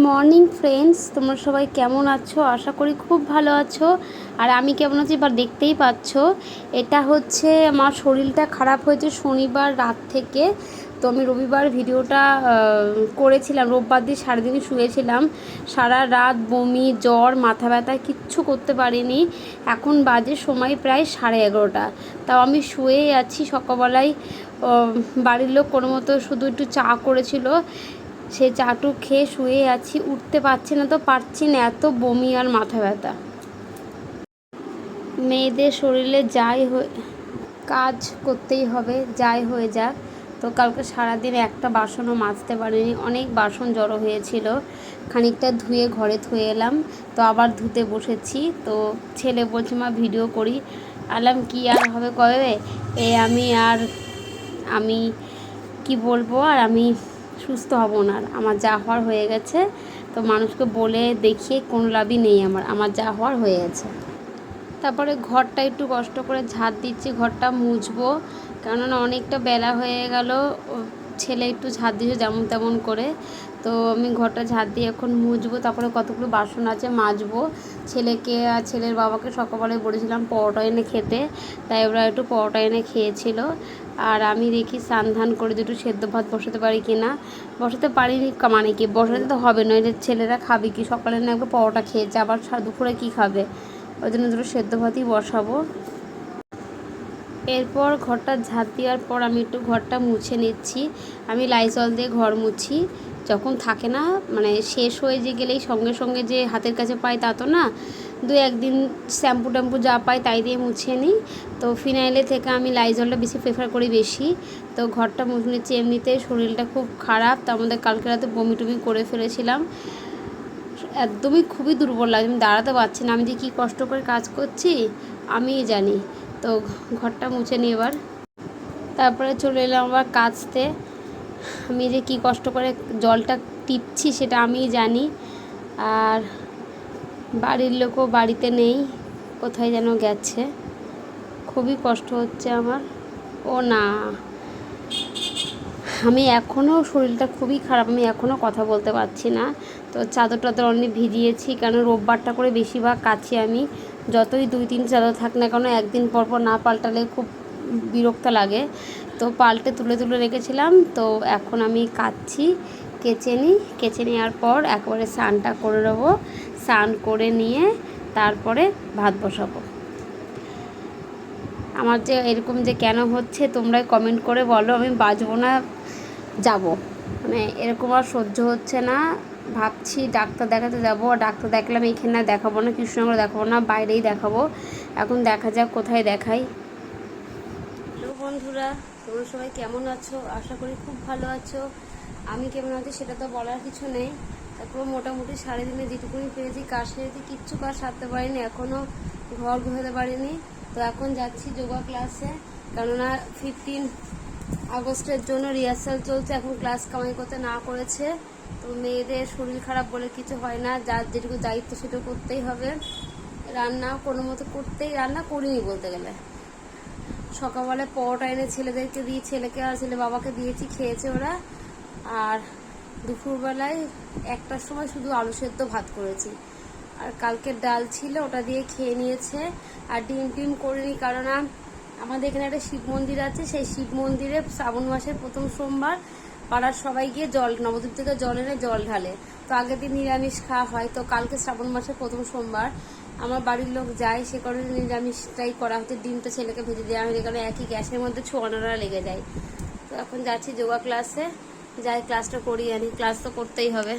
Morning friends, তোমরা সবাই কেমন আছো? আশা করি খুব ভালো আছো। আর আমি কেমন আছি বা দেখতেই পাচ্ছ, এটা হচ্ছে আমার শরীরটা খারাপ হয়েছে শনিবার রাত থেকে। তো আমি রবিবার ভিডিওটা করেছিলাম, রোববার দিয়ে সারাদিনই শুয়েছিলাম। সারা রাত বমি, জ্বর, মাথা ব্যথা, কিচ্ছু করতে পারিনি। এখন বাজে সময় প্রায় 11:30। তাও আমি শুয়েই আছি। সকালবেলায় বাড়ির লোক কোনো মতো শুধু একটু চা করেছিল, সেই চাটু খেয়ে শুয়ে আছি। উঠতে পারছি না, তো পারছি না, এত বমি আর মাথা ব্যথা। মেয়েদের শরীরে যাই হয়ে কাজ করতেই হবে, যাই হয়ে যাক। তো কালকে সারাদিন একটা বাসনও মাজতে পারিনি, অনেক বাসন জড়ো হয়েছিল। খানিকটা ধুয়ে ঘরে ধুয়ে এলাম, তো আবার ধুতে বসেছি। তো ছেলে বলছে মা ভিডিও করি। আলাম কি আর হবে কবে, আমি কি বলবো, আর আমি সুস্থ হব না। আমার যা হওয়ার হয়ে গেছে, তো মানুষকে বলে দেখিয়ে কোনো লাভই নেই। আমার যা হওয়ার হয়ে গেছে। তারপরে ঘরটা একটু কষ্ট করে ঝাড় দিচ্ছি, ঘরটা মুছবো, কেননা অনেকটা বেলা হয়ে গেল। ছেলে একটু ঝাড় দিয়েছে যেমন তেমন করে। তো আমি ঘরটা ঝাড় দিয়ে এখন মুছবো। তারপরে কতগুলো বাসন আছে মাজবো। ছেলেকে আর ছেলের বাবাকে সকালবেলায় বলেছিলাম পরোটা এনে খেতে, তাই ওরা একটু পরোটা এনে খেয়েছিল। আর আমি দেখি স্নান ধান করে দুটো সেদ্ধ ভাত বসাতে পারি কি না। বসাতে পারিনি, মানে কি বসাতে তো হবে, নইলে ছেলেরা খাবে কি? সকালে না একবার পরোটা খেয়েছে, আবার দুপুরে কি খাবে? ওই জন্য দুটো সেদ্ধ ভাতই বসাবো। এরপর ঘরটা ঝাঁট দেওয়ার পর আমি একটু ঘরটা মুছে নিচ্ছি। আমি লাইজল দিয়ে ঘর মুছি, যখন থাকে না, মানে শেষ হয়ে গেলেই সঙ্গে সঙ্গে যে হাতের কাছে পাই তা তো না। দু একদিন শ্যাম্পু ট্যাম্পু যা পাই তাই দিয়ে মুছিয়ে নিই। তো ফিনাইলে থেকে আমি লাইজলটা বেশি প্রেফার করি বেশি। তো ঘরটা মুছে নিচ্ছি। এমনিতে শরীরটা খুব খারাপ, তার মধ্যে কালকে রাতে বমি টমি করে ফেলেছিলাম। একদমই খুবই দুর্বল লাগে, আমি দাঁড়াতে পারছি না। আমি যে কী কষ্ট করে কাজ করছি আমিই জানি। তো ঘরটা মুছে নিই এবার। তারপরে চলে এলাম আবার কাচতে। আমি যে কী কষ্ট করে জলটা টিপছি সেটা আমিই জানি। আর বাড়ির লোকও বাড়িতে নেই, কোথায় যেন গেছে। খুবই কষ্ট হচ্ছে আমার। ও না, আমি এখনও শরীরটা খুবই খারাপ, আমি এখনও কথা বলতে পারছি না। তো চাদর টাদর অনেক ভিজিয়েছি, কারণ রোববারটা করে বেশিরভাগ কাছি আমি। যতই 2-3 চাদর থাক না কেন, একদিন পর পর না পাল্টালে খুব বিরক্ত লাগে। তো পাল্টে তুলে তুলে রেখেছিলাম। তো এখন আমি কাচ্ছি, কেচে নেওয়ার পর একবারে স্নানটা করে নেবো। স্নান করে নিয়ে তারপরে ভাত বসাবো। আমার যে এরকম যে কেন হচ্ছে তোমরাই কমেন্ট করে বলো, আমি বাঁচবো না, যাব, মানে এরকম আর সহ্য হচ্ছে না। ভাবছি ডাক্তার দেখাতে যাবো। আর ডাক্তার দেখালাম এইখানে দেখাবো না, কৃষ্ণনগরে দেখাবো না, বাইরেই দেখাবো। এখন দেখা যাক কোথায় দেখাই। হ্যালো বন্ধুরা, তোমরা সবাই কেমন আছো? আশা করি খুব ভালো আছো। আমি কেমন আছি সেটা তো বলার কিছু নেই। তারপর মোটামুটি সারাদিনে যেটুকুনি পেরেছি কাজ সেরেছি, কিচ্ছু কাজ সারতে পারিনি, এখনও ঘর ঘুরাতে পারিনি। তো এখন যাচ্ছি যোগা ক্লাসে, কেননা 15 আগস্টের জন্য রিহার্সাল চলছে। এখন ক্লাস কামাই করতে না করেছে। তো মেয়েদের শরীর খারাপ বলে কিছু হয় না, যার যেটুকু দায়িত্ব সেটা করতেই হবে। রান্না কোনো মতো রান্না করিনি বলতে গেলে। সকালবেলায় পরোটা এনে ছেলেদেরকে দিয়ে, ছেলেকে আর ছেলে বাবাকে দিয়েছি, খেয়েছে ওরা। আর দুপুরবেলায় 1টার সময় শুধু আলু সেদ্ধ ভাত করেছি। আর কালকের ডাল ছিল, ওটা দিয়ে খেয়ে নিয়েছে। আর ডিম করিনি, কারণ আমাদের এখানে একটা শিব মন্দির আছে, সেই শিব মন্দিরে শ্রাবণ মাসের প্রথম সোমবার পাড়ার সবাই গিয়ে নবদ্বীপ থেকে জল এনে জল ঢালে। তো আগের দিন নিরামিষ খাওয়া হয়। তো কালকে শ্রাবণ মাসের প্রথম সোমবার আমার বাড়ির লোক যায়, সে কারণে নিরামিষটাই করা হচ্ছে। ডিমটা ছেলেকে ভেজে দেওয়া হয়, কারণে একই গ্যাসের মধ্যে ছোঁয়ানোরা লেগে যায়। তো এখন যাচ্ছি যোগা ক্লাসে, যাই ক্লাসটা করি আনি, ক্লাস তো করতেই হবে।